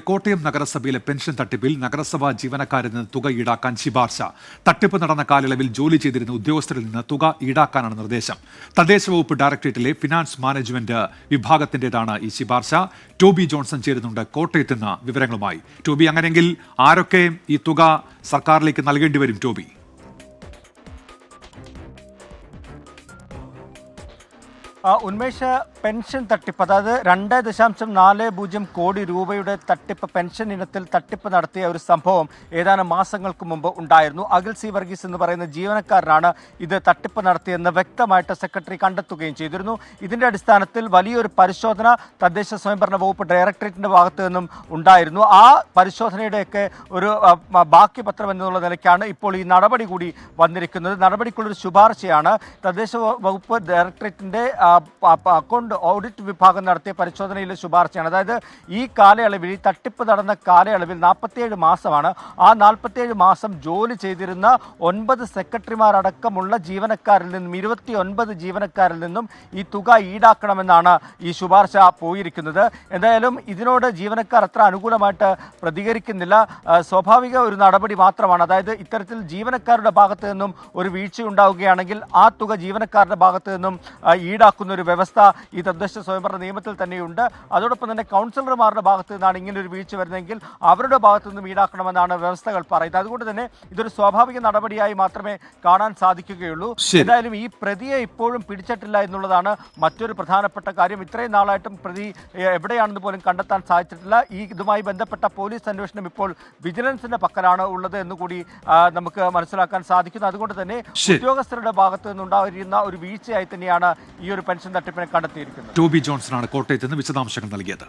കോട്ടയം നഗരസഭയിലെ പെൻഷൻ തട്ടിപ്പിൽ നഗരസഭാ ജീവനക്കാരിൽ നിന്ന് തുക ഈടാക്കാൻ ശുപാർശ. തട്ടിപ്പ് നടന്ന കാലയളവിൽ ജോലി ചെയ്തിരുന്ന ഉദ്യോഗസ്ഥരിൽ നിന്ന് തുക ഈടാക്കാനാണ് നിർദ്ദേശം. തദ്ദേശ വകുപ്പ് ഡയറക്ടറേറ്റിലെ ഫിനാൻസ് മാനേജ്മെന്റ് വിഭാഗത്തിന്റേതാണ് ഈ ശുപാർശ. ടോബി ജോൺസൺ ചേരുന്നുണ്ട് കോട്ടയത്ത് നിന്ന് വിവരങ്ങളുമായി. ടോബി, അങ്ങനെയെങ്കിൽ ആരൊക്കെ ഈ തുക സർക്കാരിലേക്ക് നൽകേണ്ടി വരും? ടോബി, ഉന്മേഷ്, പെൻഷൻ തട്ടിപ്പ്, അതായത് 2.40 കോടി രൂപയുടെ തട്ടിപ്പ്, പെൻഷൻ ഇനത്തിൽ തട്ടിപ്പ് നടത്തിയ ഒരു സംഭവം ഏതാനും മാസങ്ങൾക്ക് മുമ്പ് ഉണ്ടായിരുന്നു. അഖിൽ സി വർഗീസ് എന്ന് പറയുന്ന ജീവനക്കാരനാണ് ഇത് തട്ടിപ്പ് നടത്തിയെന്ന് വ്യക്തമായിട്ട് സെക്രട്ടറി കണ്ടെത്തുകയും ചെയ്തിരുന്നു. ഇതിന്റെ അടിസ്ഥാനത്തിൽ വലിയൊരു പരിശോധന തദ്ദേശ സ്വയംഭരണ വകുപ്പ് ഡയറക്ടറേറ്റിന്റെ ഭാഗത്തു നിന്നും ഉണ്ടായിരുന്നു. ആ പരിശോധനയുടെയൊക്കെ ഒരു ബാക്കി പത്രം എന്നുള്ള നിലയ്ക്കാണ് ഇപ്പോൾ ഈ നടപടി കൂടി വന്നിരിക്കുന്നത്. നടപടിക്കുള്ളൊരു ശുപാർശയാണ് തദ്ദേശ വകുപ്പ് ഡയറക്ടറേറ്റിന്റെ അക്കൗണ്ട് ഓഡിറ്റ് വിഭാഗം നടത്തിയ പരിശോധനയിലെ ശുപാർശയാണ്. അതായത് ഈ കാലയളവിൽ, ഈ തട്ടിപ്പ് നടന്ന കാലയളവിൽ 47 മാസമാണ്. ആ 47 മാസം ജോലി ചെയ്തിരുന്ന 9 സെക്രട്ടറിമാരടക്കമുള്ള ജീവനക്കാരിൽ നിന്നും 29 ജീവനക്കാരിൽ നിന്നും ഈ തുക ഈടാക്കണമെന്നാണ് ഈ ശുപാർശ പോയിരിക്കുന്നത്. എന്തായാലും ഇതിനോട് ജീവനക്കാർ അത്ര അനുകൂലമായിട്ട് പ്രതികരിക്കുന്നില്ല. സ്വാഭാവിക ഒരു നടപടി മാത്രമാണ്. അതായത് ഇത്തരത്തിൽ ജീവനക്കാരുടെ ഭാഗത്ത് നിന്നും ഒരു വീഴ്ച ഉണ്ടാവുകയാണെങ്കിൽ ആ തുക ജീവനക്കാരുടെ ഭാഗത്ത് നിന്നും ഈടാക്കുന്ന ഒരു വ്യവസ്ഥ ഈ തദ്ദേശ സ്വയംഭരണ നിയമത്തിൽ തന്നെയുണ്ട്. അതോടൊപ്പം തന്നെ കൗൺസിലർമാരുടെ ഭാഗത്തു നിന്നാണ് ഇങ്ങനെ ഒരു വീഴ്ച വരുന്നതെങ്കിൽ അവരുടെ ഭാഗത്തു നിന്നും ഈടാക്കണമെന്നാണ് വ്യവസ്ഥകൾ പറയുന്നത്. അതുകൊണ്ട് തന്നെ ഇതൊരു സ്വാഭാവിക നടപടിയായി മാത്രമേ കാണാൻ സാധിക്കുകയുള്ളൂ. എന്തായാലും ഈ പ്രതിയെ ഇപ്പോഴും പിടിച്ചിട്ടില്ല എന്നുള്ളതാണ് മറ്റൊരു പ്രധാനപ്പെട്ട കാര്യം. ഇത്രയും നാളായിട്ടും പ്രതി എവിടെയാണെന്ന് പോലും കണ്ടെത്താൻ സാധിച്ചിട്ടില്ല. ഇതുമായി ബന്ധപ്പെട്ട പോലീസ് അന്വേഷണം ഇപ്പോൾ വിജിലൻസിന്റെ പക്കലാണ് ഉള്ളത് എന്നുകൂടി നമുക്ക് മനസ്സിലാക്കാൻ സാധിക്കുന്നു. അതുകൊണ്ട് തന്നെ ഉദ്യോഗസ്ഥരുടെ ഭാഗത്തു നിന്നുണ്ടായിരുന്ന ഒരു വീഴ്ചയായി തന്നെയാണ് ഈ ഒരു പെൻഷൻ തട്ടിപ്പിനെ കണ്ടെത്തിയിരിക്കുന്നത്. ടോബി ജോൺസണാണ് കോട്ടയത്ത് നിന്ന് വിശദാംശങ്ങൾ നൽകിയത്.